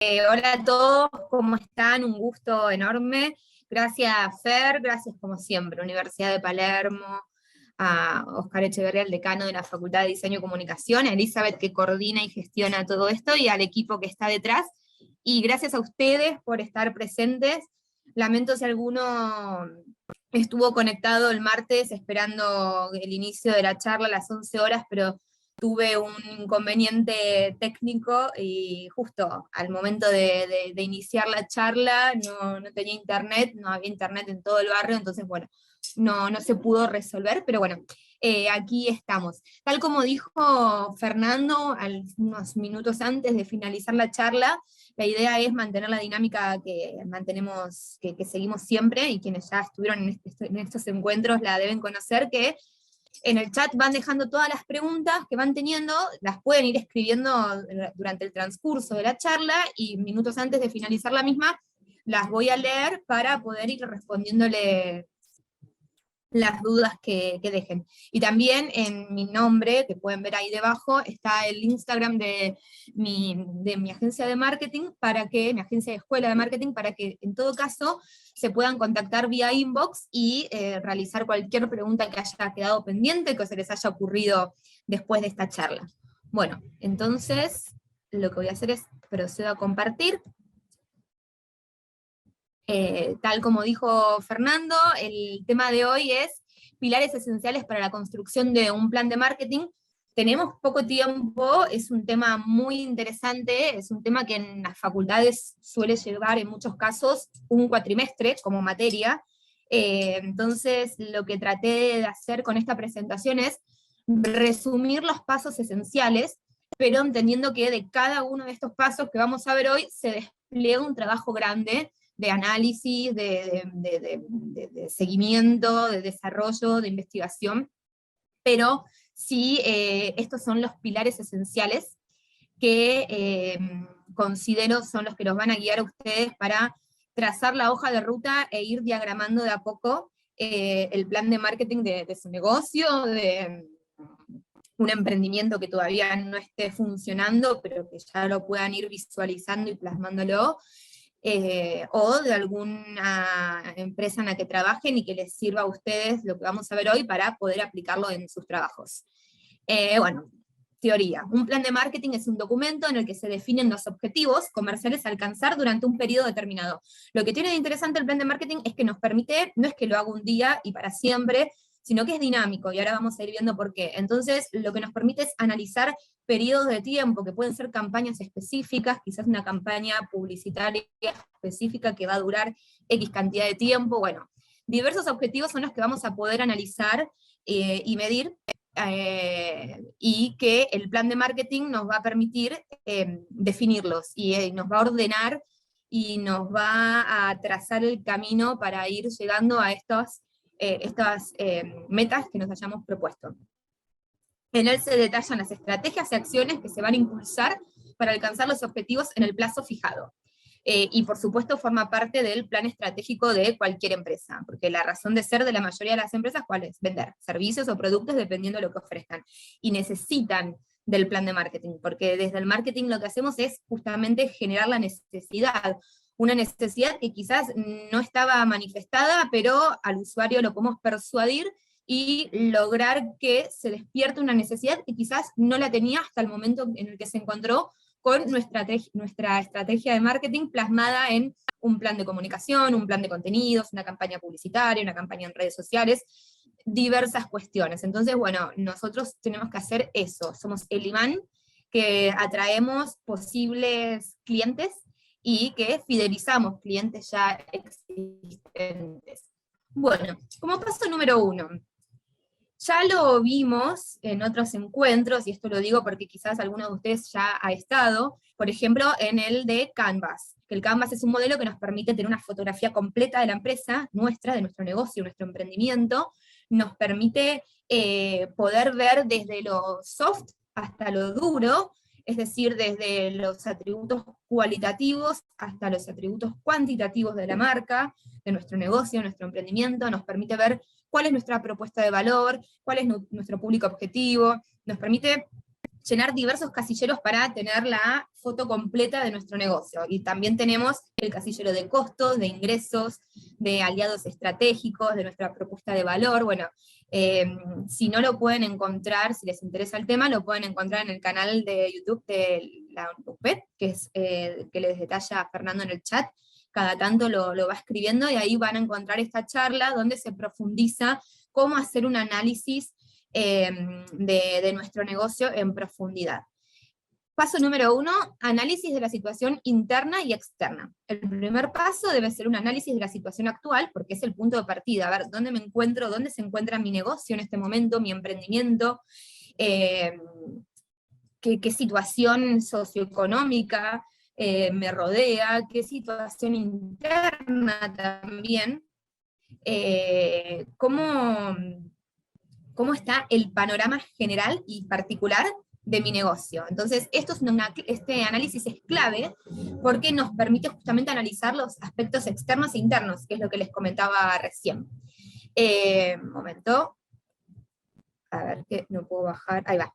Hola a todos, ¿cómo están? Un gusto enorme. Gracias, Fer, gracias como siempre, Universidad de Palermo, a Oscar Echeverría, el decano de la Facultad de Diseño y Comunicación, a Elizabeth que coordina y gestiona todo esto, y al equipo que está detrás. Y gracias a ustedes por estar presentes. Lamento si alguno estuvo conectado el martes esperando el inicio de la charla a las 11 horas, pero tuve un inconveniente técnico y justo al momento de iniciar la charla no tenía internet, no había internet en todo el barrio, entonces bueno, no se pudo resolver, pero bueno, aquí estamos. Tal como dijo Fernando unos minutos antes de finalizar la charla, la idea es mantener la dinámica que mantenemos, que seguimos siempre, y quienes ya estuvieron en estos encuentros la deben conocer, que en el chat van dejando todas las preguntas que van teniendo, las pueden ir escribiendo durante el transcurso de la charla, y minutos antes de finalizar la misma, las voy a leer para poder ir respondiéndole las dudas que dejen. Y también en mi nombre, que pueden ver ahí debajo, está el Instagram de mi agencia de marketing, mi agencia de escuela de marketing, para que en todo caso se puedan contactar vía inbox y realizar cualquier pregunta que haya quedado pendiente, que se les haya ocurrido después de esta charla. Bueno, entonces lo que voy a hacer es procedo a compartir. Tal como dijo Fernando, el tema de hoy es pilares esenciales para la construcción de un plan de marketing. Tenemos poco tiempo, es un tema muy interesante, es un tema que en las facultades suele llevar en muchos casos un cuatrimestre como materia. Entonces, lo que traté de hacer con esta presentación es resumir los pasos esenciales, pero entendiendo que de cada uno de estos pasos que vamos a ver hoy se despliega un trabajo grande de análisis, de seguimiento, de desarrollo, de investigación, pero sí, estos son los pilares esenciales que considero son los que los van a guiar a ustedes para trazar la hoja de ruta e ir diagramando de a poco el plan de marketing de su negocio, de un emprendimiento que todavía no esté funcionando, pero que ya lo puedan ir visualizando y plasmándolo, o de alguna empresa en la que trabajen y que les sirva a ustedes lo que vamos a ver hoy para poder aplicarlo en sus trabajos. Bueno, teoría. Un plan de marketing es un documento en el que se definen los objetivos comerciales a alcanzar durante un periodo determinado. Lo que tiene de interesante el plan de marketing es que nos permite, no es que lo haga un día y para siempre, sino que es dinámico, y ahora vamos a ir viendo por qué. Entonces, lo que nos permite es analizar periodos de tiempo, que pueden ser campañas específicas, quizás una campaña publicitaria específica que va a durar X cantidad de tiempo. Bueno, diversos objetivos son los que vamos a poder analizar y medir, y que el plan de marketing nos va a permitir definirlos, y nos va a ordenar y nos va a trazar el camino para ir llegando a estas metas que nos hayamos propuesto. En él se detallan las estrategias y acciones que se van a impulsar para alcanzar los objetivos en el plazo fijado. Y por supuesto forma parte del plan estratégico de cualquier empresa, porque la razón de ser de la mayoría de las empresas, ¿cuál es? Vender servicios o productos dependiendo de lo que ofrezcan. Y necesitan del plan de marketing, porque desde el marketing lo que hacemos es justamente generar la necesidad, una necesidad que quizás no estaba manifestada, pero al usuario lo podemos persuadir y lograr que se despierte una necesidad que quizás no la tenía hasta el momento en el que se encontró con nuestra estrategia de marketing plasmada en un plan de comunicación, un plan de contenidos, una campaña publicitaria, una campaña en redes sociales, diversas cuestiones. Entonces, bueno, nosotros tenemos que hacer eso, somos el imán que atraemos posibles clientes y que fidelizamos clientes ya existentes. Bueno, como paso número 1, ya lo vimos en otros encuentros, y esto lo digo porque quizás alguno de ustedes ya ha estado, por ejemplo, en el de Canvas, que el Canvas es un modelo que nos permite tener una fotografía completa de la empresa, nuestra, de nuestro negocio, nuestro emprendimiento, nos permite poder ver desde lo soft hasta lo duro, es decir, desde los atributos cualitativos hasta los atributos cuantitativos de la marca, de nuestro negocio, nuestro emprendimiento, nos permite ver cuál es nuestra propuesta de valor, cuál es nuestro público objetivo, nos permite llenar diversos casilleros para tener la foto completa de nuestro negocio. Y también tenemos el casillero de costos, de ingresos, de aliados estratégicos, de nuestra propuesta de valor. Bueno, si no lo pueden encontrar, si les interesa el tema, lo pueden encontrar en el canal de YouTube de la UPET, que es que les detalla Fernando en el chat. Cada tanto lo va escribiendo, y ahí van a encontrar esta charla donde se profundiza cómo hacer un análisis de nuestro negocio en profundidad. Paso número 1, análisis de la situación interna y externa. El primer paso debe ser un análisis de la situación actual, porque es el punto de partida, a ver dónde me encuentro, dónde se encuentra mi negocio en este momento, mi emprendimiento, qué situación socioeconómica me rodea, qué situación interna también, cómo está el panorama general y particular de mi negocio. Entonces, este análisis es clave porque nos permite justamente analizar los aspectos externos e internos, que es lo que les comentaba recién. Un momento. A ver, que no puedo bajar. Ahí va.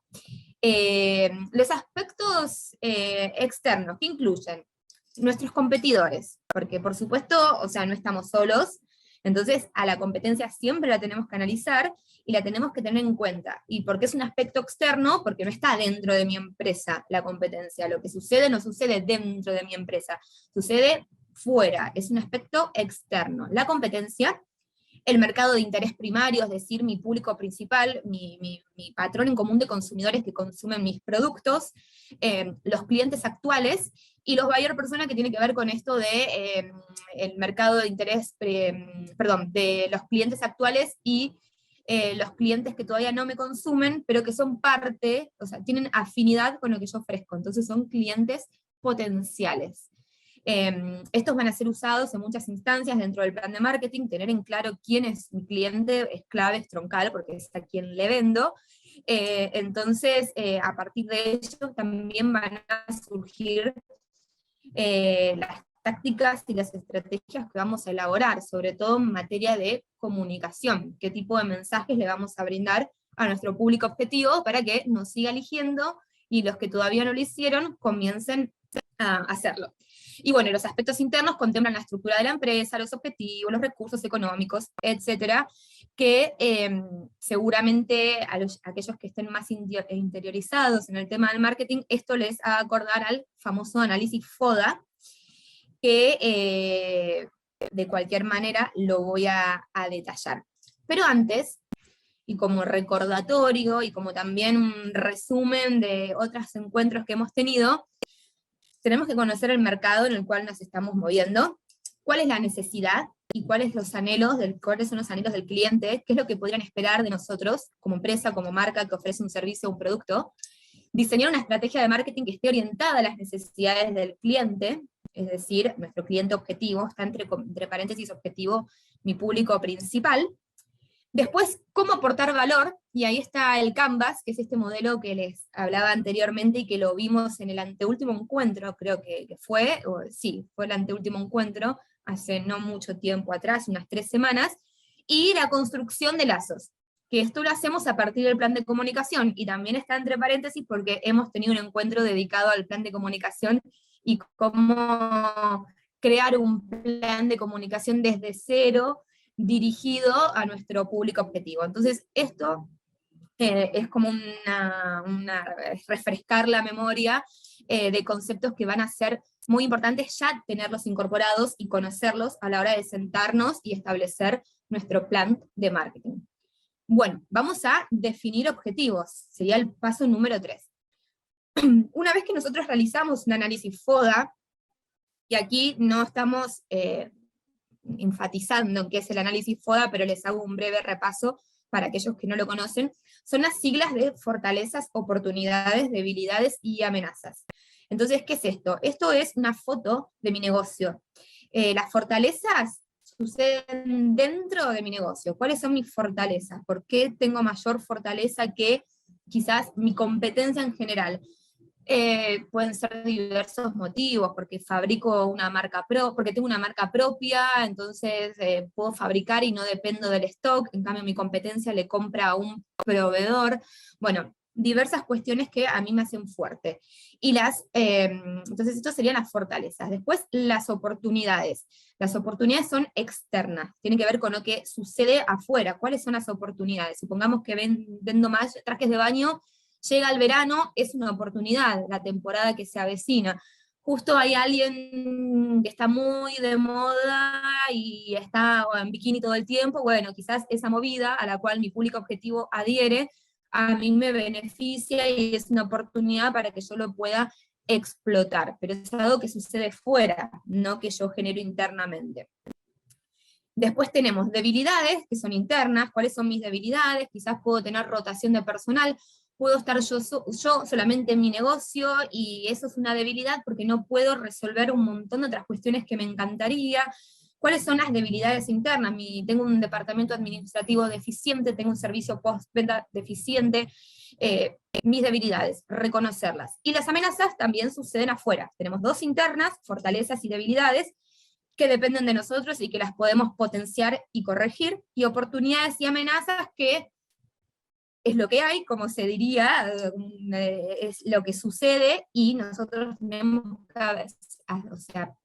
Los aspectos externos, que incluyen nuestros competidores, porque por supuesto, o sea, no estamos solos, entonces a la competencia siempre la tenemos que analizar y la tenemos que tener en cuenta. ¿Y por qué es un aspecto externo? Porque no está dentro de mi empresa la competencia. Lo que sucede no sucede dentro de mi empresa, sucede fuera, es un aspecto externo. La competencia, el mercado de interés primario, es decir, mi público principal, mi patrón en común de consumidores que consumen mis productos, los clientes actuales, y los buyer persona, que tiene que ver con esto de el mercado de interés, perdón, de los clientes actuales y los clientes que todavía no me consumen, pero que son parte, o sea, tienen afinidad con lo que yo ofrezco, entonces son clientes potenciales. Estos van a ser usados en muchas instancias dentro del plan de marketing. Tener en claro quién es mi cliente es clave, es troncal, porque es a quien le vendo. Entonces, a partir de ello también van a surgir las tácticas y las estrategias que vamos a elaborar, sobre todo en materia de comunicación, qué tipo de mensajes le vamos a brindar a nuestro público objetivo para que nos siga eligiendo, y los que todavía no lo hicieron comiencen a hacerlo. Y bueno, los aspectos internos contemplan la estructura de la empresa, los objetivos, los recursos económicos, etcétera, que seguramente aquellos que estén más interiorizados en el tema del marketing, esto les va a acordar al famoso análisis FODA, que de cualquier manera lo voy a detallar. Pero antes, y como recordatorio, y como también un resumen de otros encuentros que hemos tenido, tenemos que conocer el mercado en el cual nos estamos moviendo, cuál es la necesidad y cuáles son los anhelos del cliente, qué es lo que podrían esperar de nosotros como empresa, como marca que ofrece un servicio o un producto, diseñar una estrategia de marketing que esté orientada a las necesidades del cliente, es decir, nuestro cliente objetivo, está entre paréntesis objetivo, mi público principal. Después, cómo aportar valor, y ahí está el Canvas, que es este modelo que les hablaba anteriormente y que lo vimos en el anteúltimo encuentro, creo que fue, sí, fue el anteúltimo encuentro, hace no mucho tiempo atrás, unas 3 semanas, y la construcción de lazos, que esto lo hacemos a partir del plan de comunicación, y también está entre paréntesis porque hemos tenido un encuentro dedicado al plan de comunicación y cómo crear un plan de comunicación desde cero, dirigido a nuestro público objetivo. Entonces, esto es como refrescar la memoria de conceptos que van a ser muy importantes ya tenerlos incorporados y conocerlos a la hora de sentarnos y establecer nuestro plan de marketing. Bueno, vamos a definir objetivos, sería el paso número 3. Una vez que nosotros realizamos un análisis FODA, y aquí no estamos enfatizando qué es el análisis FODA, pero les hago un breve repaso para aquellos que no lo conocen, son las siglas de fortalezas, oportunidades, debilidades y amenazas. Entonces, ¿qué es esto? Esto es una foto de mi negocio. Las fortalezas suceden dentro de mi negocio. ¿Cuáles son mis fortalezas? ¿Por qué tengo mayor fortaleza que quizás mi competencia en general? Pueden ser diversos motivos, porque fabrico una marca porque tengo una marca propia, entonces puedo fabricar y no dependo del stock, en cambio mi competencia le compra a un proveedor. Bueno, diversas cuestiones que a mí me hacen fuerte. Y entonces estas serían las fortalezas. Después las oportunidades. Las oportunidades son externas, tienen que ver con lo que sucede afuera. ¿Cuáles son las oportunidades? Supongamos que vendo más trajes de baño, llega el verano, es una oportunidad, la temporada que se avecina. Justo hay alguien que está muy de moda y está en bikini todo el tiempo, bueno, quizás esa movida a la cual mi público objetivo adhiere, a mí me beneficia y es una oportunidad para que yo lo pueda explotar, pero es algo que sucede fuera, no que yo genero internamente. Después tenemos debilidades, que son internas. ¿Cuáles son mis debilidades? Quizás puedo tener rotación de personal, puedo estar yo solamente en mi negocio, y eso es una debilidad porque no puedo resolver un montón de otras cuestiones que me encantaría. ¿Cuáles son las debilidades internas? Tengo un departamento administrativo deficiente, tengo un servicio postventa deficiente. Mis debilidades, reconocerlas. Y las amenazas también suceden afuera. Tenemos dos internas, fortalezas y debilidades, que dependen de nosotros y que las podemos potenciar y corregir, y oportunidades y amenazas que es lo que hay, como se diría, es lo que sucede, y nosotros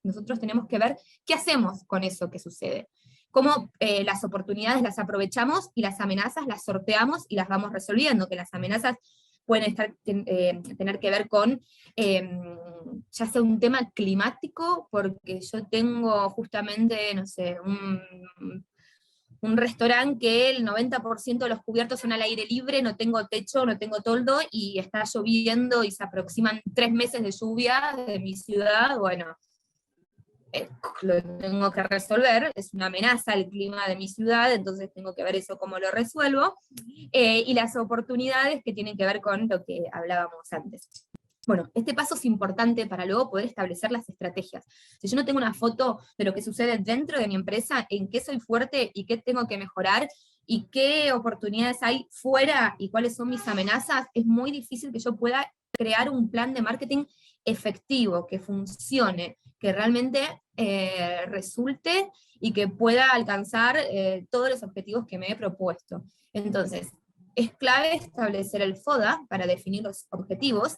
nosotros tenemos que ver qué hacemos con eso que sucede. Cómo las oportunidades las aprovechamos y las amenazas las sorteamos y las vamos resolviendo, que las amenazas pueden tener que ver con ya sea un tema climático, porque yo tengo justamente, no sé, un restaurante que el 90% de los cubiertos son al aire libre, no tengo techo, no tengo toldo, y está lloviendo y se aproximan 3 meses de lluvia de mi ciudad, bueno, lo tengo que resolver, es una amenaza al clima de mi ciudad, entonces tengo que ver eso cómo lo resuelvo, y las oportunidades que tienen que ver con lo que hablábamos antes. Bueno, este paso es importante para luego poder establecer las estrategias. Si yo no tengo una foto de lo que sucede dentro de mi empresa, en qué soy fuerte y qué tengo que mejorar, y qué oportunidades hay fuera y cuáles son mis amenazas, es muy difícil que yo pueda crear un plan de marketing efectivo, que funcione, que realmente resulte y que pueda alcanzar todos los objetivos que me he propuesto. Entonces, es clave establecer el FODA para definir los objetivos,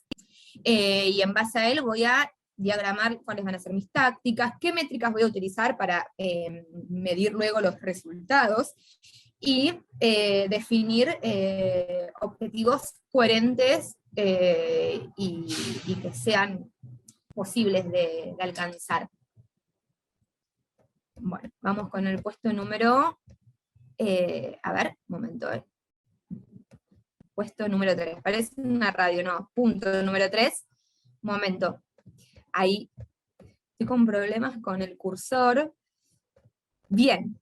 y en base a él voy a diagramar cuáles van a ser mis tácticas, qué métricas voy a utilizar para medir luego los resultados, y definir objetivos coherentes y que sean posibles de alcanzar. Bueno, vamos con el puesto número, a ver, un momento, puesto número 3, parece una radio, no, punto número 3, momento, ahí, estoy con problemas con el cursor. Bien,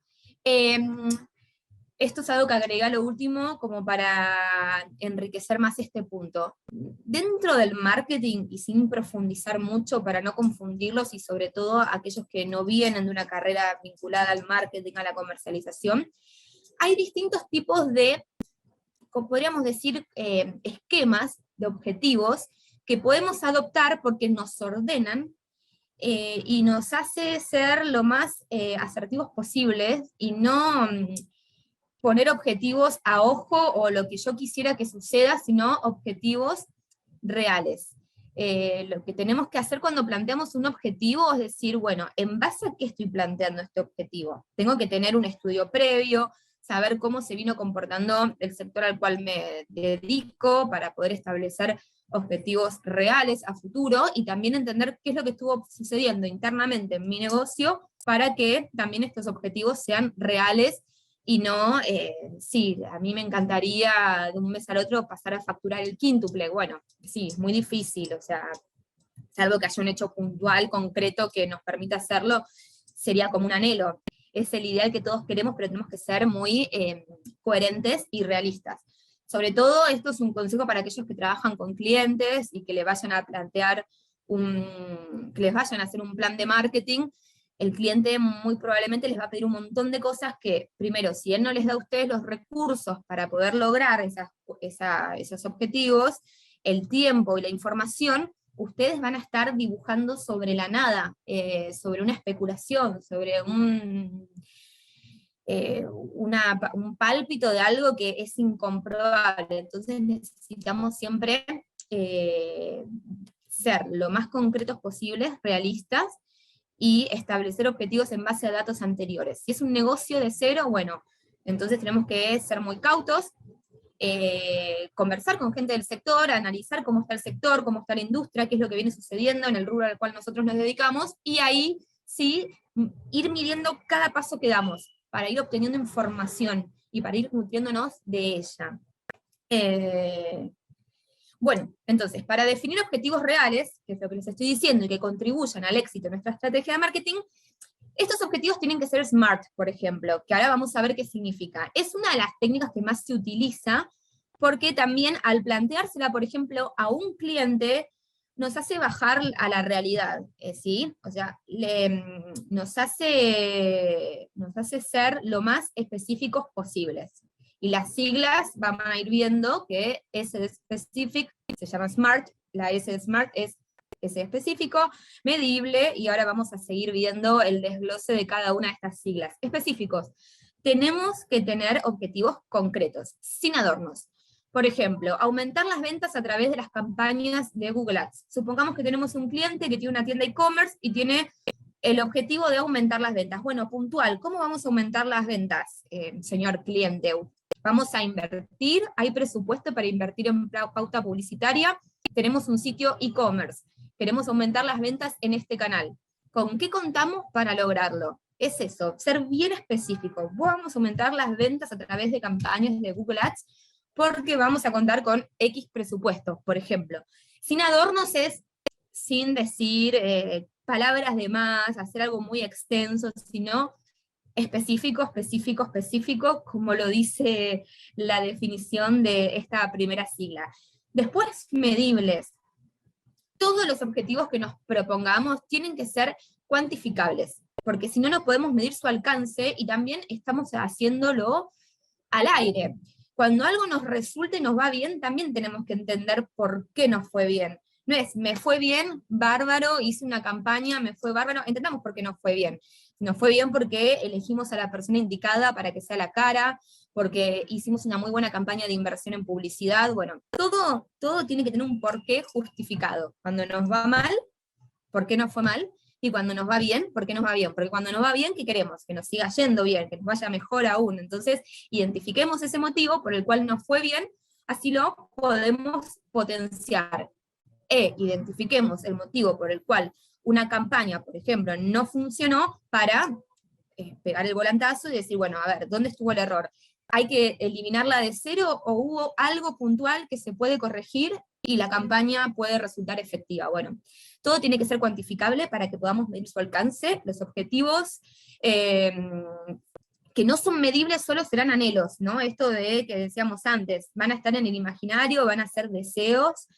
esto es algo que agregué a lo último como para enriquecer más este punto. Dentro del marketing, y sin profundizar mucho para no confundirlos, y sobre todo aquellos que no vienen de una carrera vinculada al marketing, a la comercialización, hay distintos tipos de, como podríamos decir, esquemas de objetivos que podemos adoptar porque nos ordenan y nos hace ser lo más asertivos posibles, y no poner objetivos a ojo o lo que yo quisiera que suceda, sino objetivos reales. Lo que tenemos que hacer cuando planteamos un objetivo es decir, bueno, ¿en base a qué estoy planteando este objetivo? Tengo que tener un estudio previo, saber cómo se vino comportando el sector al cual me dedico para poder establecer objetivos reales a futuro, y también entender qué es lo que estuvo sucediendo internamente en mi negocio para que también estos objetivos sean reales, y no, sí, a mí me encantaría de un mes al otro pasar a facturar el quíntuple. Bueno, sí, es muy difícil, o sea, salvo que haya un hecho puntual, concreto, que nos permita hacerlo, sería como un anhelo. Es el ideal que todos queremos, pero tenemos que ser muy coherentes y realistas. Sobre todo, esto es un consejo para aquellos que trabajan con clientes y que le vayan a plantear que les vayan a hacer un plan de marketing. El cliente muy probablemente les va a pedir un montón de cosas que, primero, si él no les da a ustedes los recursos para poder lograr esos objetivos, el tiempo y la información, ustedes van a estar dibujando sobre la nada, sobre una especulación, sobre un pálpito de algo que es incomprobable. Entonces necesitamos siempre ser lo más concretos posibles, realistas, y establecer objetivos en base a datos anteriores. Si es un negocio de cero, bueno, entonces tenemos que ser muy cautos, conversar con gente del sector, analizar cómo está el sector, cómo está la industria, qué es lo que viene sucediendo en el rubro al cual nosotros nos dedicamos, y ahí sí ir midiendo cada paso que damos, para ir obteniendo información y para ir nutriéndonos de ella. Bueno, entonces, para definir objetivos reales, que es lo que les estoy diciendo, y que contribuyan al éxito de nuestra estrategia de marketing, estos objetivos tienen que ser SMART, por ejemplo, que ahora vamos a ver qué significa. Es una de las técnicas que más se utiliza, porque también al planteársela, por ejemplo, a un cliente, nos hace bajar a la realidad, ¿sí? O sea, nos hace ser lo más específicos posibles. Y las siglas van a ir viendo que S de specific se llama SMART, la S de SMART es ese específico, medible, y ahora vamos a seguir viendo el desglose de cada una de estas siglas. Específicos. Tenemos que tener objetivos concretos, sin adornos. Por ejemplo, aumentar las ventas a través de las campañas de Google Ads. Supongamos que tenemos un cliente que tiene una tienda e-commerce y tiene el objetivo de aumentar las ventas. Bueno, puntual, ¿cómo vamos a aumentar las ventas, señor cliente? Vamos a invertir, hay presupuesto para invertir en pauta publicitaria, tenemos un sitio e-commerce, queremos aumentar las ventas en este canal. ¿Con qué contamos para lograrlo? Es eso, ser bien específico. Vamos a aumentar las ventas a través de campañas de Google Ads porque vamos a contar con X presupuesto, por ejemplo. Sin adornos es sin decir palabras de más, hacer algo muy extenso, sino específico, específico, específico, como lo dice la definición de esta primera sigla. Después, medibles. Todos los objetivos que nos propongamos tienen que ser cuantificables, porque si no, no podemos medir su alcance y también estamos haciéndolo al aire. Cuando algo nos resulte y nos va bien, también tenemos que entender por qué nos fue bien. No es, me fue bien, bárbaro, hice una campaña, me fue bárbaro, entendamos por qué nos fue bien. Nos fue bien porque elegimos a la persona indicada para que sea la cara, porque hicimos una muy buena campaña de inversión en publicidad. Bueno, todo tiene que tener un porqué justificado. Cuando nos va mal, ¿por qué nos fue mal? Y cuando nos va bien, ¿por qué nos va bien? Porque cuando nos va bien, ¿qué queremos? Que nos siga yendo bien, que nos vaya mejor aún. Entonces, identifiquemos ese motivo por el cual nos fue bien, así lo podemos potenciar. Identifiquemos el motivo por el cual una campaña, por ejemplo, no funcionó, para pegar el volantazo y decir, bueno, a ver, ¿dónde estuvo el error? ¿Hay que eliminarla de cero o hubo algo puntual que se puede corregir y la campaña puede resultar efectiva? Bueno, todo tiene que ser cuantificable para que podamos medir su alcance, los objetivos que no son medibles solo serán anhelos, ¿no? Esto de que decíamos antes, van a estar en el imaginario, van a ser deseos,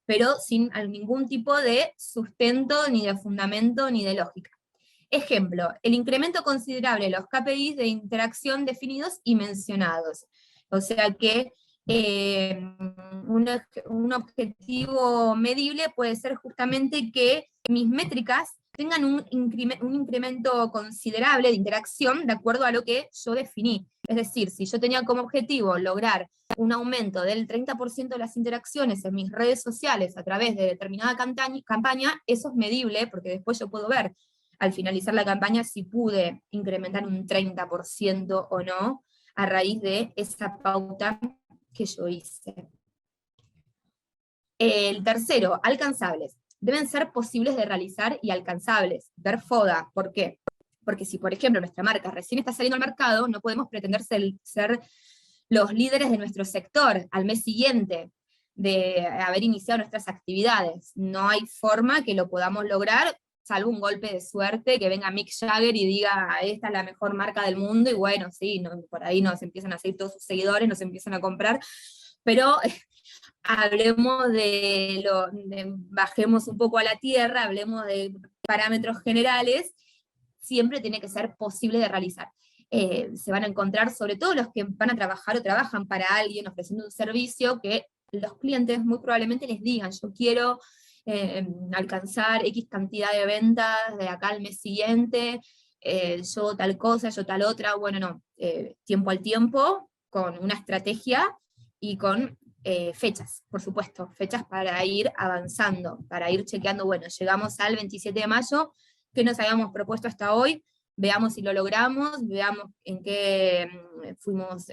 pero sin ningún tipo de sustento, ni de fundamento, ni de lógica. Ejemplo, el incremento considerable de los KPIs de interacción definidos y mencionados. O sea que un objetivo medible puede ser justamente que mis métricas tengan un incremento considerable de interacción de acuerdo a lo que yo definí. Es decir, si yo tenía como objetivo lograr un aumento del 30% de las interacciones en mis redes sociales a través de determinada campaña, eso es medible, porque después yo puedo ver al finalizar la campaña si pude incrementar un 30% o no a raíz de esa pauta que yo hice. El tercero, alcanzables. Deben ser posibles de realizar y alcanzables. Ver FODA. ¿Por qué? Porque si, por ejemplo, nuestra marca recién está saliendo al mercado, no podemos pretender ser los líderes de nuestro sector al mes siguiente de haber iniciado nuestras actividades. No hay forma que lo podamos lograr, salvo un golpe de suerte, que venga Mick Jagger y diga, esta es la mejor marca del mundo, y bueno, sí, por ahí nos empiezan a seguir todos sus seguidores, nos empiezan a comprar, pero hablemos bajemos un poco a la tierra, hablemos de parámetros generales, siempre tiene que ser posible de realizar. Se van a encontrar, sobre todo los que van a trabajar o trabajan para alguien ofreciendo un servicio, que los clientes muy probablemente les digan, yo quiero alcanzar X cantidad de ventas de acá al mes siguiente, yo tal cosa, yo tal otra, bueno, no, tiempo al tiempo, con una estrategia y con fechas, por supuesto, fechas para ir avanzando, para ir chequeando, bueno, llegamos al 27 de mayo, ¿qué nos habíamos propuesto hasta hoy? Veamos si lo logramos, veamos en qué estuvimos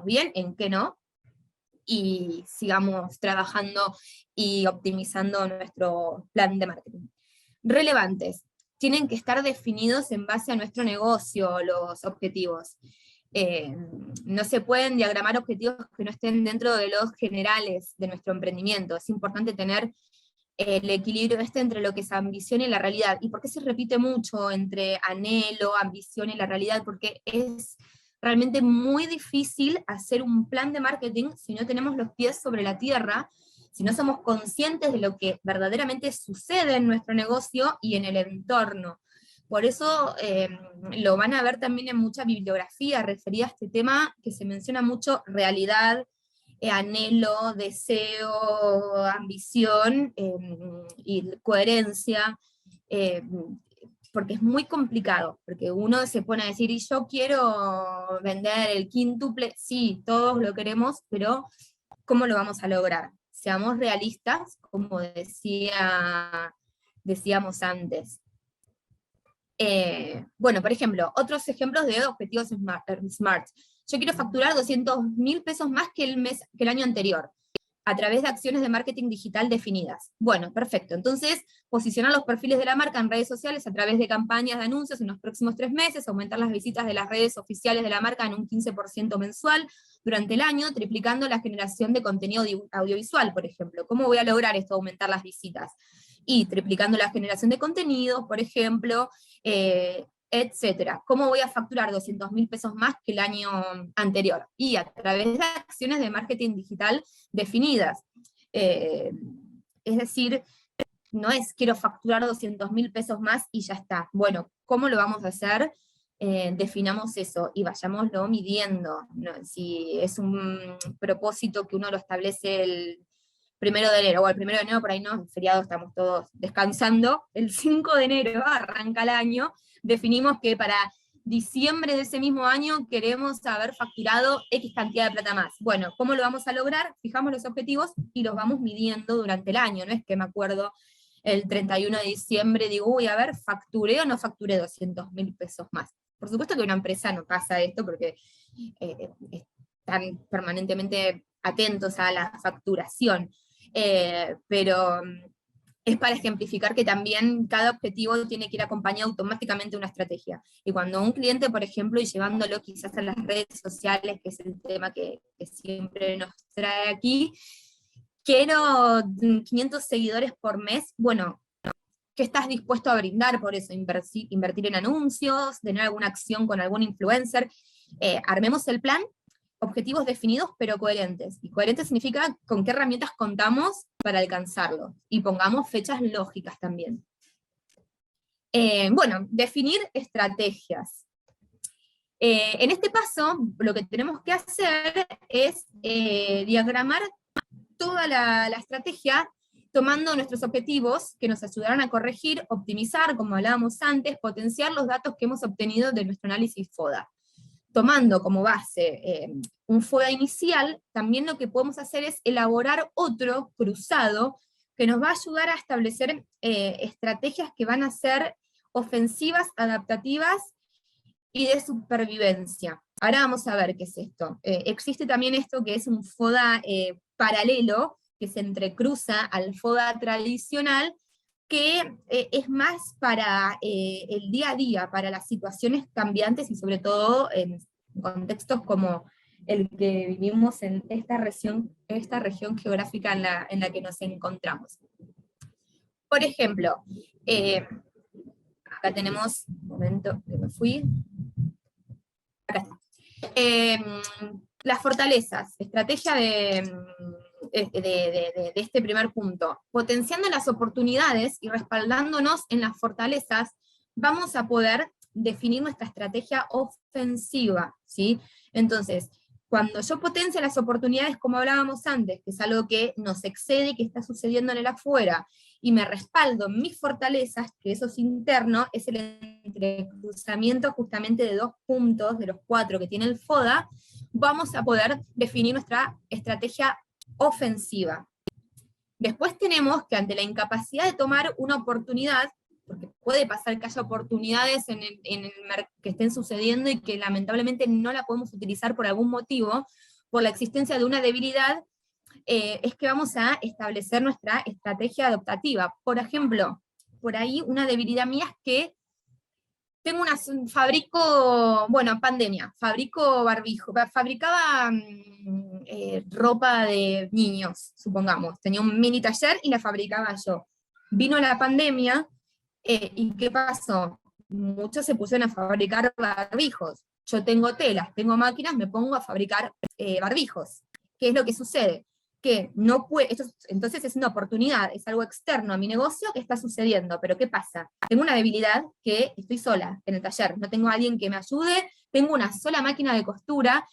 bien, en qué no, y sigamos trabajando y optimizando nuestro plan de marketing. Relevantes. Tienen que estar definidos en base a nuestro negocio los objetivos. No se pueden diagramar objetivos que no estén dentro de los generales de nuestro emprendimiento. Es importante tener el equilibrio entre lo que es ambición y la realidad. ¿Y por qué se repite mucho entre anhelo, ambición y la realidad? Porque es realmente muy difícil hacer un plan de marketing si no tenemos los pies sobre la tierra, si no somos conscientes de lo que verdaderamente sucede en nuestro negocio y en el entorno. Por eso lo van a ver también en mucha bibliografía referida a este tema, que se menciona mucho realidad, anhelo, deseo, ambición y coherencia, porque es muy complicado, porque uno se pone a decir, y yo quiero vender el quíntuple, sí, todos lo queremos, pero ¿cómo lo vamos a lograr? Seamos realistas, como decíamos antes. Bueno, por ejemplo, otros ejemplos de objetivos SMART. Yo quiero facturar 200.000 pesos más que el año anterior, a través de acciones de marketing digital definidas. Bueno, perfecto. Entonces, posicionar los perfiles de la marca en redes sociales a través de campañas de anuncios en los próximos 3 meses, aumentar las visitas de las redes oficiales de la marca en un 15% mensual durante el año, triplicando la generación de contenido audiovisual, por ejemplo. ¿Cómo voy a lograr esto, aumentar las visitas? Y triplicando la generación de contenidos, por ejemplo, etcétera. ¿Cómo voy a facturar 200.000 pesos más que el año anterior? Y a través de acciones de marketing digital definidas. Es decir, no es quiero facturar 200.000 pesos más y ya está. Bueno, ¿cómo lo vamos a hacer? Definamos eso y vayámoslo midiendo, ¿no? Si es un propósito que uno lo establece el 1 de enero, o el 1 de enero por ahí no, en feriado estamos todos descansando, el 5 de enero arranca el año, definimos que para diciembre de ese mismo año queremos haber facturado X cantidad de plata más. Bueno, ¿cómo lo vamos a lograr? Fijamos los objetivos y los vamos midiendo durante el año, no es que me acuerdo el 31 de diciembre, digo, uy, a ver, ¿facturé o no facturé 200.000 pesos más? Por supuesto que una empresa no pasa esto porque están permanentemente atentos a la facturación, pero es para ejemplificar que también cada objetivo tiene que ir acompañado automáticamente de una estrategia. Y cuando un cliente, por ejemplo, y llevándolo quizás a las redes sociales, que es el tema que siempre nos trae aquí, quiero 500 seguidores por mes, bueno, ¿qué estás dispuesto a brindar por eso? Invertir en anuncios, tener alguna acción con algún influencer. Armemos el plan, objetivos definidos pero coherentes. Y coherente significa con qué herramientas contamos para alcanzarlo. Y pongamos fechas lógicas también. Bueno, definir estrategias. En este paso, lo que tenemos que hacer es diagramar toda la estrategia, tomando nuestros objetivos que nos ayudarán a corregir, optimizar, como hablábamos antes, potenciar los datos que hemos obtenido de nuestro análisis FODA. Tomando como base un FODA inicial, también lo que podemos hacer es elaborar otro cruzado que nos va a ayudar a establecer estrategias que van a ser ofensivas, adaptativas y de supervivencia. Ahora vamos a ver qué es esto. Existe también esto que es un FODA paralelo, que se entrecruza al FODA tradicional, que es más para el día a día, para las situaciones cambiantes y sobre todo en contextos como el que vivimos en esta región geográfica en la que nos encontramos. Por ejemplo, acá tenemos, un momento que me fui, acá está. Las fortalezas, estrategia de este primer punto. Potenciando las oportunidades y respaldándonos en las fortalezas, vamos a poder definir nuestra estrategia ofensiva, ¿sí? Entonces, cuando yo potencio las oportunidades, como hablábamos antes, que es algo que nos excede, que está sucediendo en el afuera, y me respaldo en mis fortalezas, que eso es interno, es el entre cruzamiento justamente de 2 puntos, de los 4 que tiene el FODA, vamos a poder definir nuestra estrategia ofensiva. Después tenemos que ante la incapacidad de tomar una oportunidad, porque puede pasar que haya oportunidades que estén sucediendo y que lamentablemente no la podemos utilizar por algún motivo, por la existencia de una debilidad, es que vamos a establecer nuestra estrategia adaptativa. Por ejemplo, por ahí una debilidad mía es que pandemia, fabrico barbijo, fabricaba ropa de niños, supongamos, tenía un mini taller y la fabricaba yo. Vino la pandemia, ¿y qué pasó? Muchos se pusieron a fabricar barbijos. Yo tengo telas, tengo máquinas, me pongo a fabricar barbijos. ¿Qué es lo que sucede? Que no puede, entonces es una oportunidad, es algo externo a mi negocio que está sucediendo, pero ¿qué pasa? Tengo una debilidad que estoy sola en el taller, no tengo a alguien que me ayude, tengo una sola máquina de costura,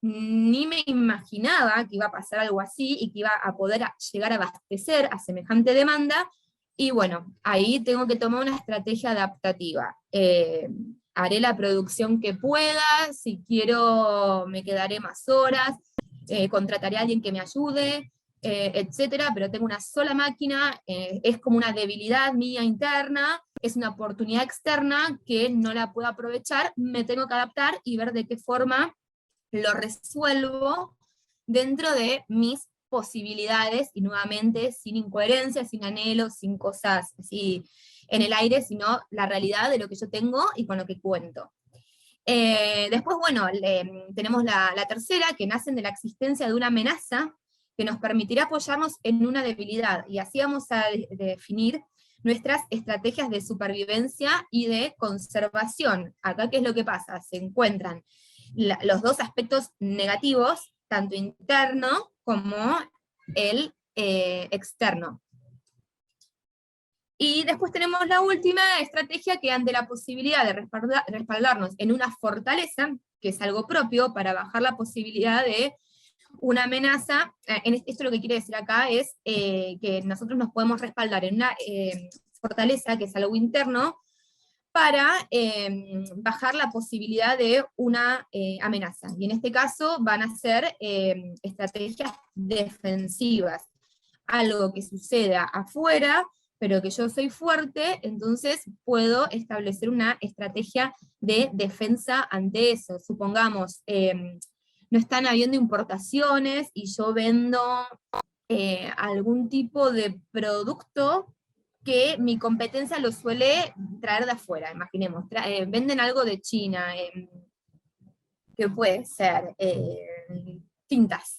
ni me imaginaba que iba a pasar algo así y que iba a poder llegar a abastecer a semejante demanda, y bueno, ahí tengo que tomar una estrategia adaptativa. Haré la producción que pueda, si quiero me quedaré más horas, contrataré a alguien que me ayude, etcétera, pero tengo una sola máquina, es como una debilidad mía interna, es una oportunidad externa que no la puedo aprovechar, me tengo que adaptar y ver de qué forma lo resuelvo dentro de mis posibilidades, y nuevamente sin incoherencias, sin anhelos, sin cosas así en el aire, sino la realidad de lo que yo tengo y con lo que cuento. Después, bueno, tenemos la tercera, que nacen de la existencia de una amenaza que nos permitirá apoyarnos en una debilidad, y así vamos a definir nuestras estrategias de supervivencia y de conservación. Acá, ¿qué es lo que pasa? Se encuentran los dos aspectos negativos, tanto interno como el externo. Y después tenemos la última estrategia, que ante la posibilidad de respaldarnos en una fortaleza, que es algo propio para bajar la posibilidad de una amenaza, esto lo que quiere decir acá es que nosotros nos podemos respaldar en una fortaleza, que es algo interno, para bajar la posibilidad de una amenaza. Y en este caso van a ser estrategias defensivas, algo que suceda afuera, pero que yo soy fuerte, entonces puedo establecer una estrategia de defensa ante eso. Supongamos, no están habiendo importaciones y yo vendo algún tipo de producto que mi competencia lo suele traer de afuera, imaginemos, venden algo de China, que puede ser tintas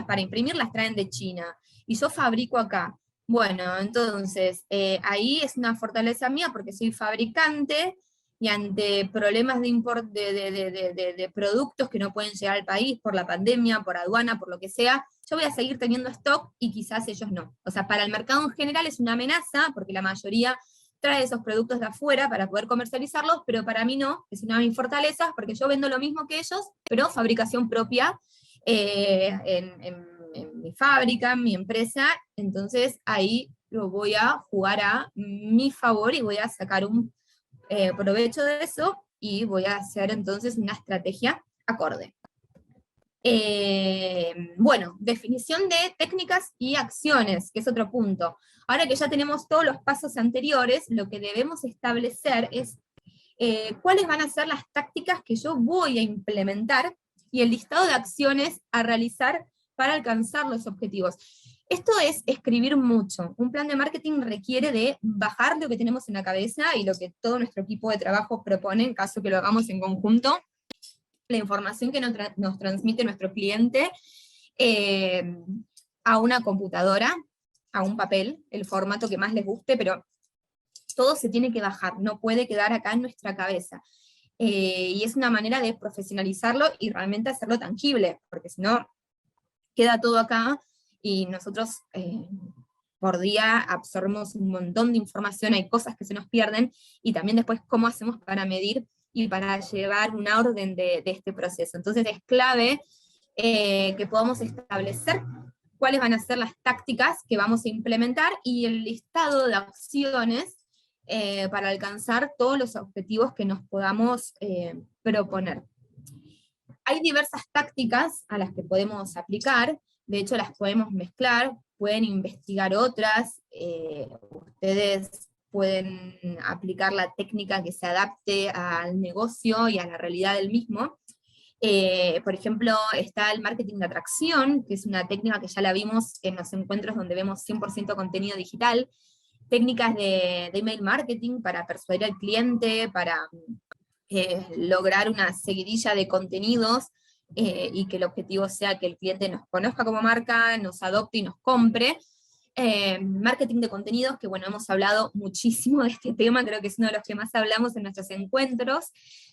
para imprimir, las traen de China, y yo fabrico acá. Bueno, entonces, ahí es una fortaleza mía porque soy fabricante, y ante problemas de productos que no pueden llegar al país por la pandemia, por aduana, por lo que sea, yo voy a seguir teniendo stock y quizás ellos no. O sea, para el mercado en general es una amenaza, porque la mayoría trae esos productos de afuera para poder comercializarlos, pero para mí no, es una de mis fortalezas, porque yo vendo lo mismo que ellos, pero fabricación propia, en mi fábrica, en mi empresa, entonces ahí lo voy a jugar a mi favor y voy a sacar un provecho de eso, y voy a hacer entonces una estrategia acorde. Bueno, definición de técnicas y acciones, que es otro punto. Ahora que ya tenemos todos los pasos anteriores, lo que debemos establecer es cuáles van a ser las tácticas que yo voy a implementar y el listado de acciones a realizar para alcanzar los objetivos. Esto es escribir mucho. Un plan de marketing requiere de bajar lo que tenemos en la cabeza y lo que todo nuestro equipo de trabajo propone, en caso que lo hagamos en conjunto, la información que nos transmite nuestro cliente a una computadora, a un papel, el formato que más les guste, pero todo se tiene que bajar, no puede quedar acá en nuestra cabeza. Y es una manera de profesionalizarlo y realmente hacerlo tangible, porque si no, queda todo acá y nosotros por día absorbemos un montón de información, hay cosas que se nos pierden, y también después cómo hacemos para medir y para llevar una orden de este proceso. Entonces es clave que podamos establecer cuáles van a ser las tácticas que vamos a implementar y el listado de acciones para alcanzar todos los objetivos que nos podamos proponer. Hay diversas tácticas a las que podemos aplicar, de hecho las podemos mezclar, pueden investigar otras, ustedes pueden aplicar la técnica que se adapte al negocio y a la realidad del mismo. Por ejemplo, está el marketing de atracción, que es una técnica que ya la vimos en los encuentros donde vemos 100% contenido digital, técnicas de email marketing para persuadir al cliente, para lograr una seguidilla de contenidos, y que el objetivo sea que el cliente nos conozca como marca, nos adopte y nos compre. Marketing de contenidos, que bueno, hemos hablado muchísimo de este tema, creo que es uno de los que más hablamos en nuestros encuentros.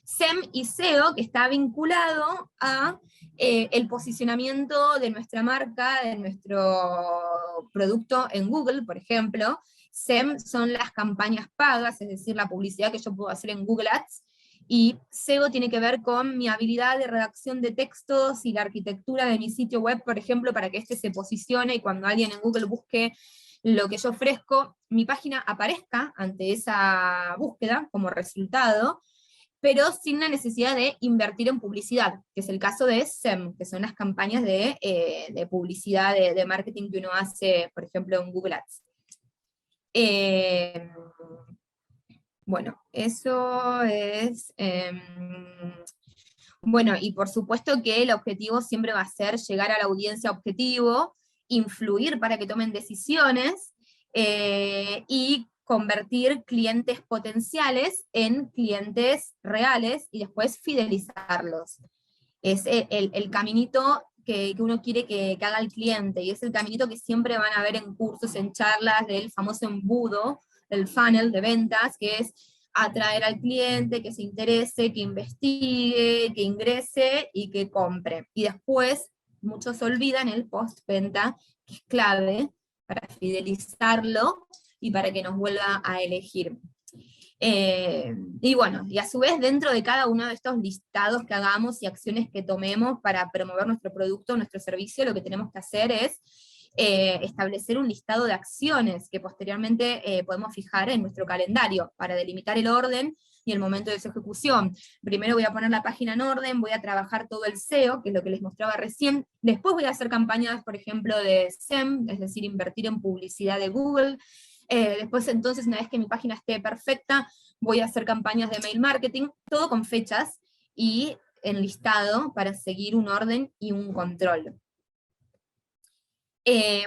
SEM y SEO, que está vinculado a el posicionamiento de nuestra marca, de nuestro producto en Google, por ejemplo. SEM son las campañas pagas, es decir, la publicidad que yo puedo hacer en Google Ads, y SEO tiene que ver con mi habilidad de redacción de textos y la arquitectura de mi sitio web, por ejemplo, para que este se posicione y cuando alguien en Google busque lo que yo ofrezco, mi página aparezca ante esa búsqueda como resultado, pero sin la necesidad de invertir en publicidad, que es el caso de SEM, que son las campañas de publicidad, de marketing que uno hace, por ejemplo, en Google Ads. Bueno, eso es... bueno, y por supuesto que el objetivo siempre va a ser llegar a la audiencia objetivo, influir para que tomen decisiones, y convertir clientes potenciales en clientes reales y después fidelizarlos. Es el caminito que uno quiere que haga el cliente, y es el caminito que siempre van a ver en cursos, en charlas del famoso embudo, el funnel de ventas, que es atraer al cliente, que se interese, que investigue, que ingrese y que compre. Y después, muchos olvidan el post-venta, que es clave para fidelizarlo y para que nos vuelva a elegir. Y bueno, y a su vez dentro de cada uno de estos listados que hagamos y acciones que tomemos para promover nuestro producto, nuestro servicio, lo que tenemos que hacer es establecer un listado de acciones que posteriormente podemos fijar en nuestro calendario para delimitar el orden y el momento de su ejecución. Primero voy a poner la página en orden, voy a trabajar todo el SEO, que es lo que les mostraba recién, después voy a hacer campañas, por ejemplo, de SEM, es decir, invertir en publicidad de Google. Después entonces, una vez que mi página esté perfecta, voy a hacer campañas de mail marketing, todo con fechas y enlistado para seguir un orden y un control.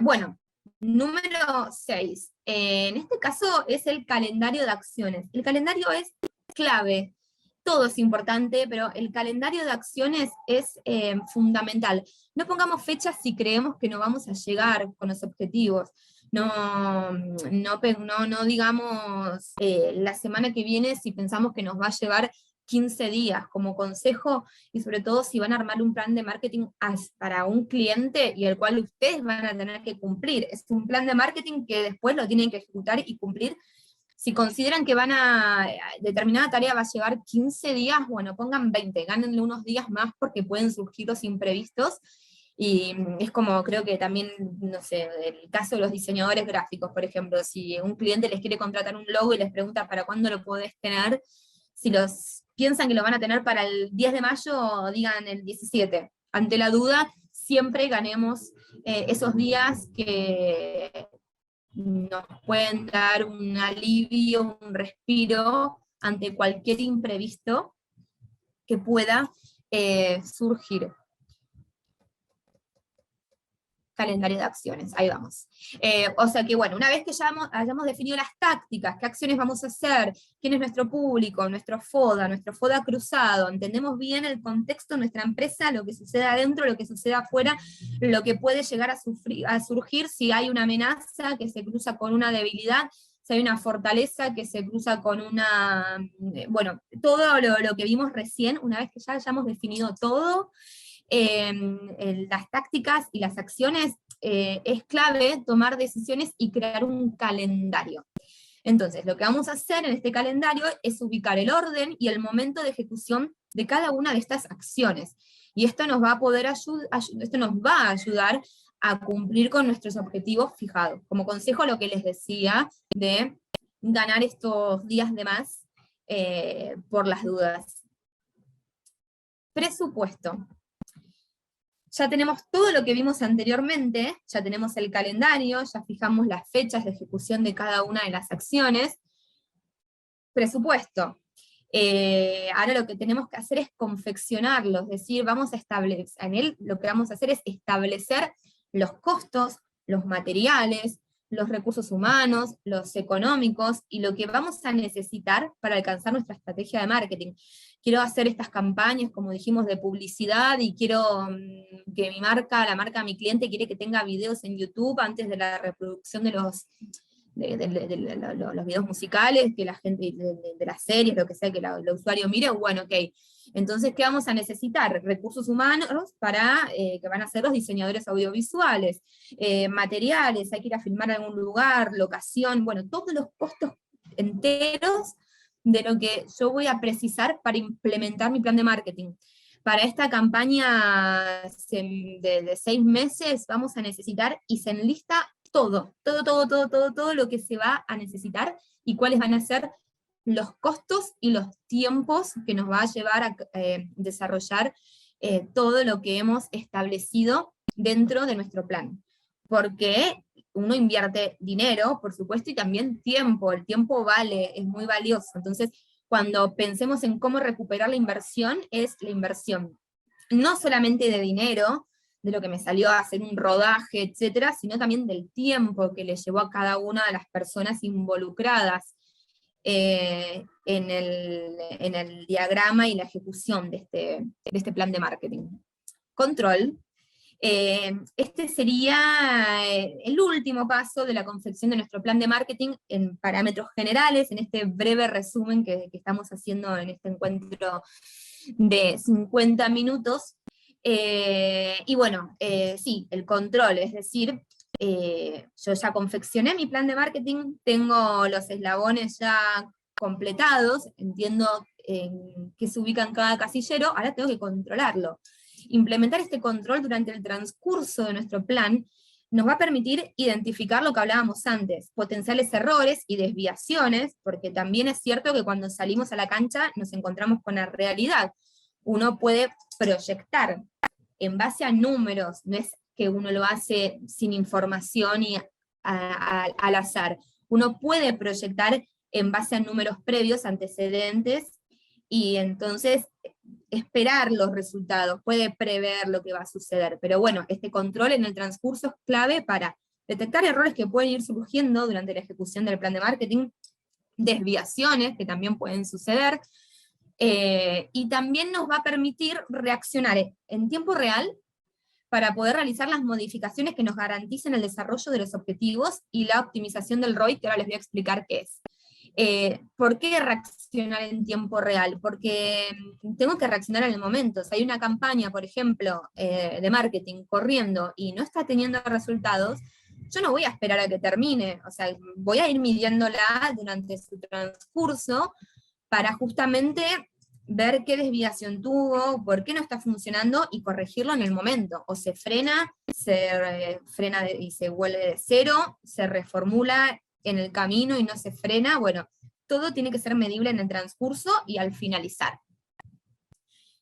Bueno, número 6. En este caso es el calendario de acciones. El calendario es clave. Todo es importante, pero el calendario de acciones es fundamental. No pongamos fechas si creemos que no vamos a llegar con los objetivos. No digamos la semana que viene si pensamos que nos va a llevar 15 días como consejo, y sobre todo si van a armar un plan de marketing para un cliente y el cual ustedes van a tener que cumplir. Es un plan de marketing que después lo tienen que ejecutar y cumplir. Si consideran que determinada tarea va a llevar 15 días, bueno, pongan 20, gánenle unos días más porque pueden surgir los imprevistos. Y es como, creo que también, no sé, el caso de los diseñadores gráficos, por ejemplo, si un cliente les quiere contratar un logo y les pregunta para cuándo lo podés tener, si los piensan que lo van a tener para el 10 de mayo, digan el 17. Ante la duda, siempre ganemos esos días que nos pueden dar un alivio, un respiro ante cualquier imprevisto que pueda surgir. Calendario de acciones, ahí vamos. O sea que bueno, una vez que ya hayamos definido las tácticas, qué acciones vamos a hacer, quién es nuestro público, nuestro FODA cruzado, entendemos bien el contexto de nuestra empresa, lo que sucede adentro, lo que sucede afuera, lo que puede llegar a surgir si hay una amenaza que se cruza con una debilidad, si hay una fortaleza que se cruza con una... bueno, todo lo que vimos recién, una vez que ya hayamos definido todo, las tácticas y las acciones, es clave tomar decisiones y crear un calendario. Entonces, lo que vamos a hacer en este calendario es ubicar el orden y el momento de ejecución de cada una de estas acciones. Y esto nos va a poder esto nos va a ayudar a cumplir con nuestros objetivos fijados. Como consejo, lo que les decía de ganar estos días de más por las dudas. Presupuesto. Ya tenemos todo lo que vimos anteriormente, ya tenemos el calendario, ya fijamos las fechas de ejecución de cada una de las acciones. Presupuesto. Ahora lo que tenemos que hacer es confeccionarlo, es decir, vamos a establecer, en él lo que vamos a hacer es establecer los costos, los materiales, los recursos humanos, los económicos, y lo que vamos a necesitar para alcanzar nuestra estrategia de marketing. Quiero hacer estas campañas, como dijimos, de publicidad, y quiero que mi marca, la marca de mi cliente, quiere que tenga videos en YouTube antes de la reproducción de los videos musicales, que la gente, de las series, lo que sea que el usuario mire. Bueno, ok. Entonces, ¿qué vamos a necesitar? Recursos humanos para, que van a ser los diseñadores audiovisuales, materiales, hay que ir a filmar en algún lugar, locación, bueno, todos los costos enteros de lo que yo voy a precisar para implementar mi plan de marketing. Para esta campaña de 6 meses vamos a necesitar, y se enlista todo lo que se va a necesitar y cuáles van a ser los costos y los tiempos que nos va a llevar a desarrollar todo lo que hemos establecido dentro de nuestro plan. Porque uno invierte dinero, por supuesto, y también tiempo. El tiempo vale, es muy valioso. Entonces, cuando pensemos en cómo recuperar la inversión, es la inversión no solamente de dinero, de lo que me salió a hacer un rodaje, etcétera, sino también del tiempo que le llevó a cada una de las personas involucradas en el diagrama y la ejecución de este plan de marketing. Control. Este sería el último paso de la confección de nuestro plan de marketing en parámetros generales, en este breve resumen que estamos haciendo en este encuentro de 50 minutos. Y bueno, sí, el control, es decir, yo ya confeccioné mi plan de marketing, tengo los eslabones ya completados, entiendo en qué se ubica en cada casillero, ahora tengo que controlarlo. Implementar este control durante el transcurso de nuestro plan nos va a permitir identificar lo que hablábamos antes, potenciales errores y desviaciones, porque también es cierto que cuando salimos a la cancha nos encontramos con la realidad. Uno puede proyectar en base a números, no es que uno lo hace sin información y al azar. Uno puede proyectar en base a números previos, antecedentes, y entonces esperar los resultados, puede prever lo que va a suceder. Pero bueno, este control en el transcurso es clave para detectar errores que pueden ir surgiendo durante la ejecución del plan de marketing, desviaciones que también pueden suceder, y también nos va a permitir reaccionar en tiempo real para poder realizar las modificaciones que nos garanticen el desarrollo de los objetivos y la optimización del ROI, que ahora les voy a explicar qué es. ¿Por qué reaccionar en tiempo real? Porque tengo que reaccionar en el momento. Si hay una campaña, por ejemplo, de marketing corriendo y no está teniendo resultados, yo no voy a esperar a que termine, o sea, voy a ir midiéndola durante su transcurso para justamente ver qué desviación tuvo, por qué no está funcionando y corregirlo en el momento. O se frena y se vuelve de cero, se reformula en el camino y no se frena. Bueno, todo tiene que ser medible en el transcurso y al finalizar.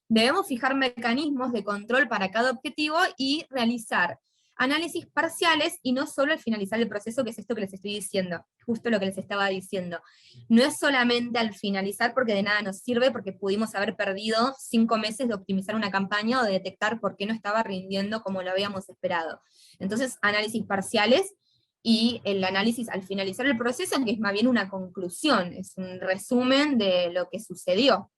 Debemos fijar mecanismos de control para cada objetivo y realizar análisis parciales y no solo al finalizar el proceso, que es esto que les estoy diciendo, justo lo que les estaba diciendo. No es solamente al finalizar, porque de nada nos sirve, porque pudimos haber perdido 5 meses de optimizar una campaña o de detectar por qué no estaba rindiendo como lo habíamos esperado. Entonces, análisis parciales, y el análisis al finalizar el proceso, que es más bien una conclusión, es un resumen de lo que sucedió.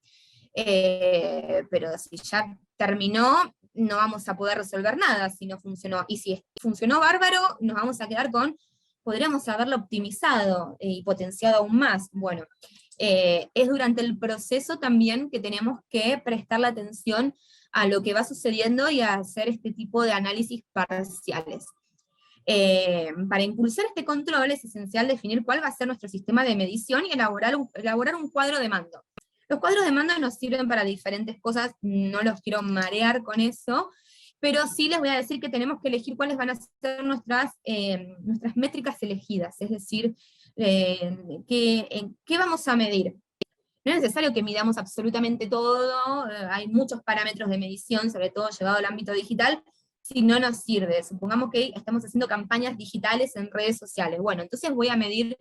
Pero si ya terminó, no vamos a poder resolver nada si no funcionó. Y si funcionó bárbaro, nos vamos a quedar con, podríamos haberlo optimizado y potenciado aún más. Bueno, es durante el proceso también que tenemos que prestarle atención a lo que va sucediendo y a hacer este tipo de análisis parciales. Para impulsar este control es esencial definir cuál va a ser nuestro sistema de medición y elaborar un cuadro de mando. Los cuadros de mando nos sirven para diferentes cosas, no los quiero marear con eso, pero sí les voy a decir que tenemos que elegir cuáles van a ser nuestras métricas elegidas, es decir, ¿Qué vamos a medir? No es necesario que midamos absolutamente todo, hay muchos parámetros de medición, sobre todo llevado al ámbito digital, si no nos sirve. Supongamos que estamos haciendo campañas digitales en redes sociales. Bueno, entonces voy a medir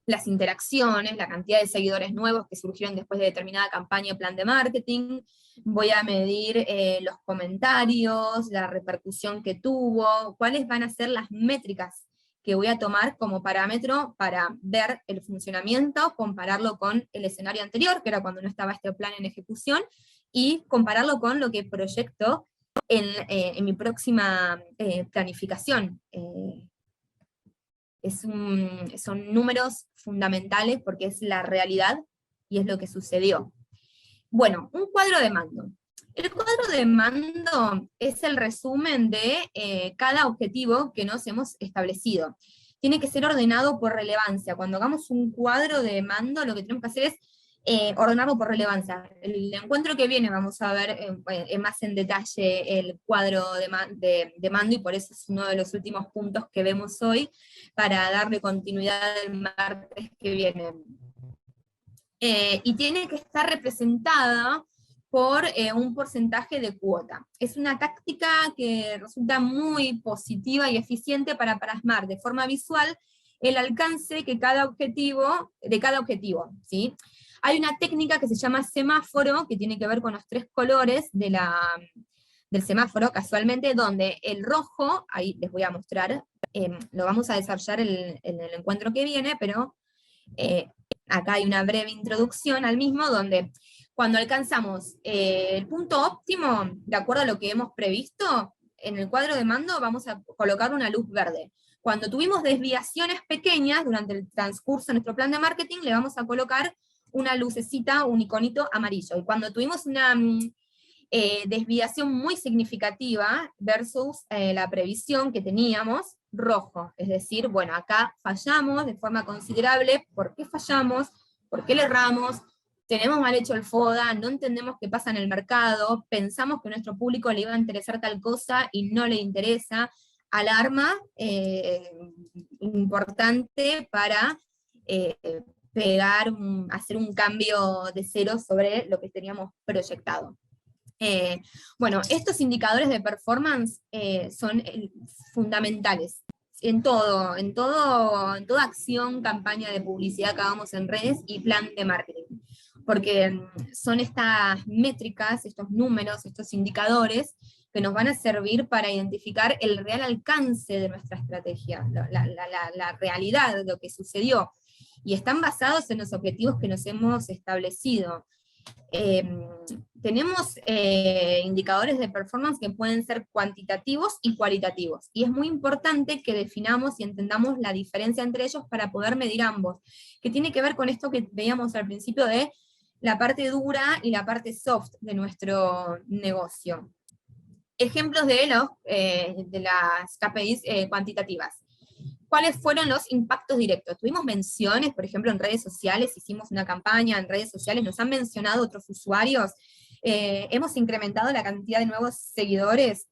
las interacciones, la cantidad de seguidores nuevos que surgieron después de determinada campaña o plan de marketing, voy a medir los comentarios, la repercusión que tuvo, cuáles van a ser las métricas que voy a tomar como parámetro para ver el funcionamiento, compararlo con el escenario anterior, que era cuando no estaba este plan en ejecución, y compararlo con lo que proyecto en mi próxima planificación. Son números fundamentales porque es la realidad y es lo que sucedió. Bueno, un cuadro de mando. El cuadro de mando es el resumen de cada objetivo que nos hemos establecido. Tiene que ser ordenado por relevancia. Cuando hagamos un cuadro de mando, lo que tenemos que hacer es ordenarlo por relevancia. El encuentro que viene vamos a ver más en detalle el cuadro de mando, y por eso es uno de los últimos puntos que vemos hoy, para darle continuidad el martes que viene. Y tiene que estar representada por un porcentaje de cuota. Es una táctica que resulta muy positiva y eficiente para plasmar de forma visual el alcance de cada objetivo, ¿sí? Hay una técnica que se llama semáforo, que tiene que ver con los 3 colores del semáforo, casualmente, donde el rojo, ahí les voy a mostrar, lo vamos a desarrollar en el encuentro que viene, pero acá hay una breve introducción al mismo, donde cuando alcanzamos el punto óptimo, de acuerdo a lo que hemos previsto, en el cuadro de mando vamos a colocar una luz verde. Cuando tuvimos desviaciones pequeñas durante el transcurso de nuestro plan de marketing, le vamos a colocar una lucecita, un iconito amarillo. Y cuando tuvimos una desviación muy significativa versus la previsión que teníamos, rojo. Es decir, bueno, acá fallamos de forma considerable. ¿Por qué fallamos? ¿Por qué le erramos? Tenemos mal hecho el FODA, no entendemos qué pasa en el mercado, pensamos que a nuestro público le iba a interesar tal cosa y no le interesa. Alarma importante para hacer un cambio de cero sobre lo que teníamos proyectado. Bueno, estos indicadores de performance son fundamentales en toda acción, campaña de publicidad que hagamos en redes y plan de marketing, porque son estas métricas, estos números, estos indicadores que nos van a servir para identificar el real alcance de nuestra estrategia, la realidad de lo que sucedió, y están basados en los objetivos que nos hemos establecido. Tenemos indicadores de performance que pueden ser cuantitativos y cualitativos, y es muy importante que definamos y entendamos la diferencia entre ellos para poder medir ambos, que tiene que ver con esto que veíamos al principio de la parte dura y la parte soft de nuestro negocio. Ejemplos de las KPIs cuantitativas. ¿Cuáles fueron los impactos directos? Tuvimos menciones, por ejemplo, en redes sociales, hicimos una campaña en redes sociales, nos han mencionado otros usuarios, hemos incrementado la cantidad de nuevos seguidores,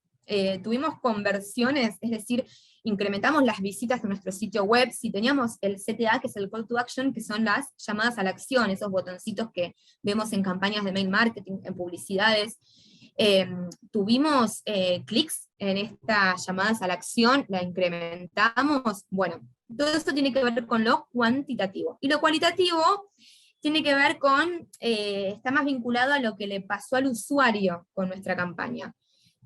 tuvimos conversiones, es decir, incrementamos las visitas de nuestro sitio web, si teníamos el CTA, que es el Call to Action, que son las llamadas a la acción, esos botoncitos que vemos en campañas de mail marketing, en publicidades. Tuvimos clics en estas llamadas a la acción, la incrementamos. Bueno, todo esto tiene que ver con lo cuantitativo. Y lo cualitativo tiene que ver con, está más vinculado a lo que le pasó al usuario con nuestra campaña.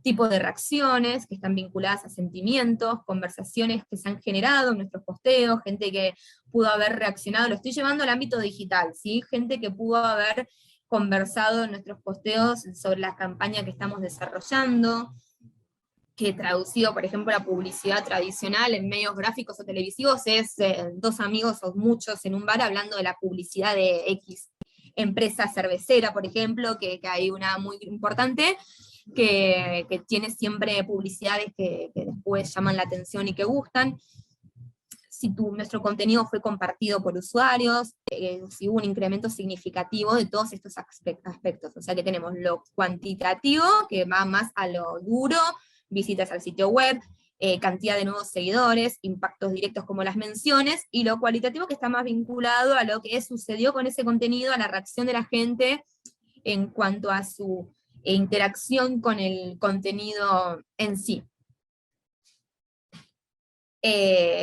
Tipo de reacciones que están vinculadas a sentimientos, conversaciones que se han generado en nuestros posteos, gente que pudo haber reaccionado, lo estoy llevando al ámbito digital, ¿sí? Gente que pudo haber conversado en nuestros posteos sobre la campaña que estamos desarrollando, que traducido, por ejemplo, a publicidad tradicional en medios gráficos o televisivos es 2 amigos o muchos en un bar hablando de la publicidad de X empresa cervecera, por ejemplo, que hay una muy importante, que tiene siempre publicidades que después llaman la atención y que gustan. Si nuestro contenido fue compartido por usuarios, si hubo un incremento significativo de todos estos aspectos. O sea que tenemos lo cuantitativo, que va más a lo duro, visitas al sitio web, cantidad de nuevos seguidores, impactos directos como las menciones, y lo cualitativo que está más vinculado a lo que sucedió con ese contenido, a la reacción de la gente en cuanto a su interacción con el contenido en sí.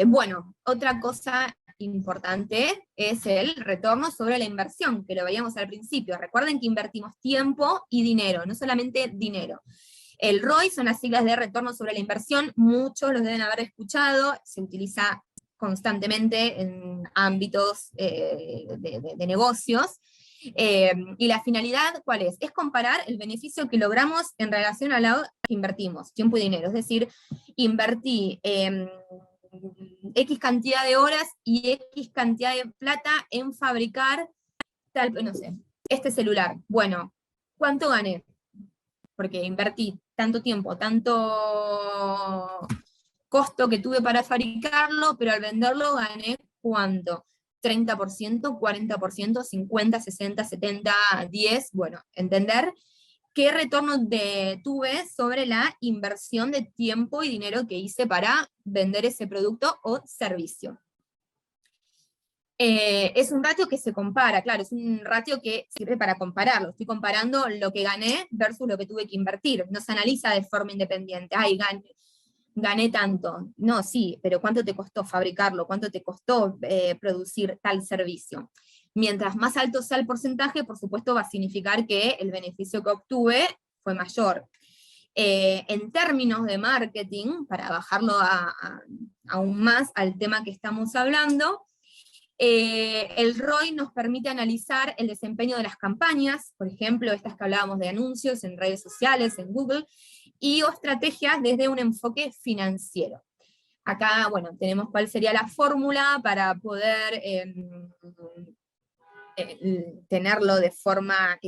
Bueno, otra cosa importante es el retorno sobre la inversión, que lo veíamos al principio. Recuerden que invertimos tiempo y dinero, no solamente dinero. El ROI son las siglas de retorno sobre la inversión, muchos los deben haber escuchado, se utiliza constantemente en ámbitos de negocios. Y la finalidad, ¿cuál es? Es comparar el beneficio que logramos en relación a lo que invertimos, tiempo y dinero. Es decir, invertí X cantidad de horas y X cantidad de plata en fabricar tal, no sé, este celular. Bueno, ¿cuánto gané? Porque invertí tanto tiempo, tanto costo que tuve para fabricarlo, pero al venderlo gané ¿cuánto? 30%, 40%, 50, 60, 70, 10, bueno, entender qué retorno tuve sobre la inversión de tiempo y dinero que hice para vender ese producto o servicio. Es un ratio que se compara, claro, es un ratio que sirve para compararlo. Estoy comparando lo que gané versus lo que tuve que invertir. No se analiza de forma independiente. Ay, gané tanto. No, sí, pero ¿cuánto te costó fabricarlo? ¿Cuánto te costó producir tal servicio? Mientras más alto sea el porcentaje, por supuesto va a significar que el beneficio que obtuve fue mayor. En términos de marketing, para bajarlo aún más al tema que estamos hablando, el ROI nos permite analizar el desempeño de las campañas, por ejemplo, estas que hablábamos de anuncios en redes sociales, en Google, o estrategias desde un enfoque financiero. Acá, bueno, tenemos cuál sería la fórmula para poder tenerlo de forma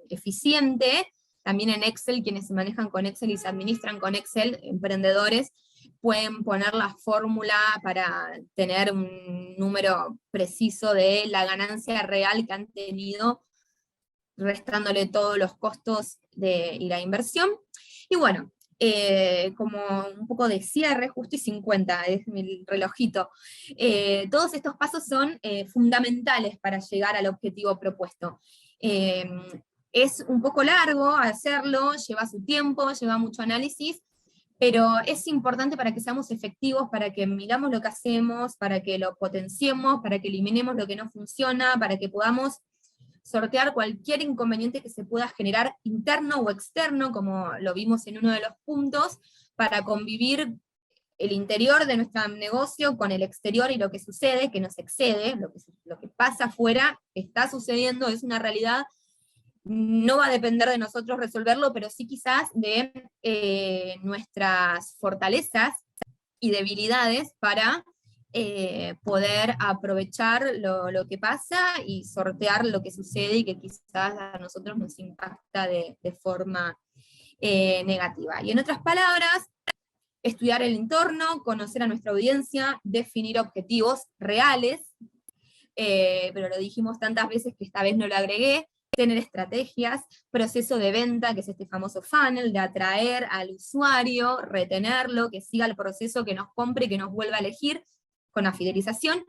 eficiente. También en Excel, quienes se manejan con Excel y se administran con Excel, emprendedores, pueden poner la fórmula para tener un número preciso de la ganancia real que han tenido, restándole todos los costos y la inversión. Y bueno, como un poco de cierre, justo y 50, es mi relojito, todos estos pasos son fundamentales para llegar al objetivo propuesto. Es un poco largo hacerlo, lleva su tiempo, lleva mucho análisis, pero es importante para que seamos efectivos, para que miramos lo que hacemos, para que lo potenciemos, para que eliminemos lo que no funciona, para que podamos sortear cualquier inconveniente que se pueda generar interno o externo, como lo vimos en uno de los puntos, para convivir el interior de nuestro negocio con el exterior y lo que sucede, que nos excede, lo que pasa afuera, está sucediendo, es una realidad. No va a depender de nosotros resolverlo, pero sí quizás de nuestras fortalezas y debilidades para poder aprovechar lo que pasa y sortear lo que sucede y que quizás a nosotros nos impacta de forma negativa. Y en otras palabras, estudiar el entorno, conocer a nuestra audiencia, definir objetivos reales, pero lo dijimos tantas veces que esta vez no lo agregué, tener estrategias, proceso de venta, que es este famoso funnel, de atraer al usuario, retenerlo, que siga el proceso, que nos compre, que nos vuelva a elegir, con la fidelización,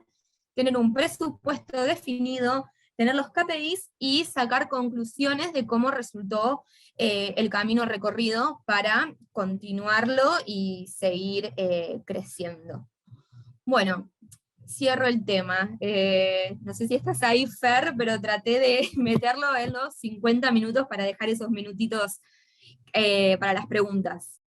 tener un presupuesto definido, tener los KPIs y sacar conclusiones de cómo resultó el camino recorrido para continuarlo y seguir creciendo. Bueno, cierro el tema. No sé si estás ahí, Fer, pero traté de meterlo en los 50 minutos para dejar esos minutitos para las preguntas.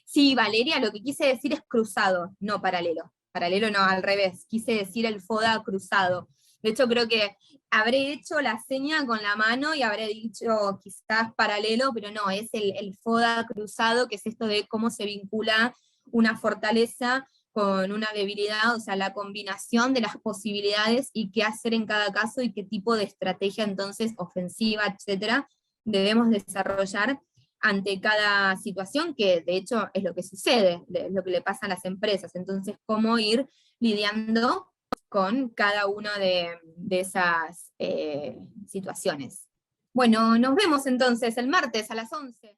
Sí, Valeria, lo que quise decir es cruzado, no paralelo. Paralelo no, al revés. Quise decir el FODA cruzado. De hecho, creo que habré hecho la seña con la mano y habré dicho quizás paralelo, pero no, es el FODA cruzado, que es esto de cómo se vincula una fortaleza con una debilidad, o sea, la combinación de las posibilidades y qué hacer en cada caso y qué tipo de estrategia entonces ofensiva, etcétera, debemos desarrollar ante cada situación, que de hecho es lo que sucede, es lo que le pasa a las empresas. Entonces, cómo ir lidiando con cada una de esas situaciones. Bueno, nos vemos entonces el martes a las 11.